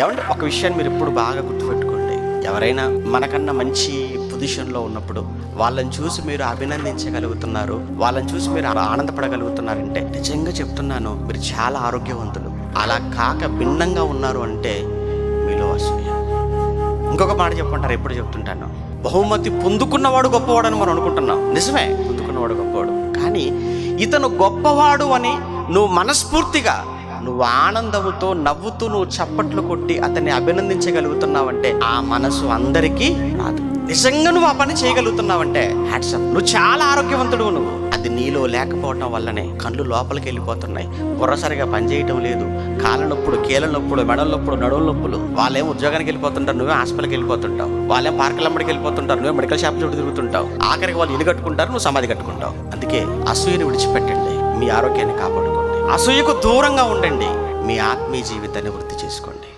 ఏమంటే ఒక విషయాన్ని మీరు ఎప్పుడు బాగా గుర్తుపెట్టుకోండి, ఎవరైనా మనకన్నా మంచి పొజిషన్లో ఉన్నప్పుడు వాళ్ళని చూసి మీరు అభినందించగలుగుతున్నారు, వాళ్ళని చూసి మీరు ఆనందపడగలుగుతున్నారంటే నిజంగా చెప్తున్నాను, మీరు చాలా ఆరోగ్యవంతులు. అలా కాక భిన్నంగా ఉన్నారు అంటే మీలో అసూయ. ఇంకొక మాట చెప్పుకుంటారు, ఎప్పుడు చెప్తుంటాను, బహుమతి పొందుకున్నవాడు గొప్పవాడు అని మనం అనుకుంటున్నాం. నిజమే, పొందుకున్నవాడు గొప్పవాడు. కానీ ఇతను గొప్పవాడు అని నువ్వు మనస్ఫూర్తిగా, నువ్వు ఆనందముతో నవ్వుతూ నువ్వు చప్పట్లు కొట్టి అతన్ని అభినందించగలుగుతున్నావంటే ఆ మనసు అందరికీ రాదు. నిజంగా నువ్వు ఆ పని చేయగలుగుతున్నావంటే హ్యాట్సప్, నువ్వు చాలా ఆరోగ్యవంతుడు. నువ్వు అది నీలో లేకపోవటం వల్లనే కళ్ళు లోపలికి వెళ్ళిపోతున్నాయి, బుర్రసరిగా పనిచేయటం లేదు, కాళ్ళ నొప్పుడు, కీళ్ళ నొప్పుడు, మెడల నొప్పుడు, నడువుల నొప్పులు. వాళ్ళేం ఉద్యోగానికి వెళ్ళిపోతుంటారు, నువ్వే హాస్పిటల్కి వెళ్ళిపోతుంటావు. వాళ్ళేం పార్కులమ్మడికి వెళ్ళిపోతుంటారు, నువ్వే మెడికల్ షాప్ చుట్టూ తిరుగుతుంటావు. ఆఖరికి వాళ్ళు ఇల్లు కట్టుకుంటారు, నువ్వు సమాధి కట్టుకుంటావు. అందుకే అసూయని విడిచిపెట్టండి, మీ ఆరోగ్యాన్ని కాపాడుకోండి. అసూయకు దూరంగా ఉండండి, మీ ఆత్మీయ జీవితాన్ని వృద్ధి చేసుకోండి.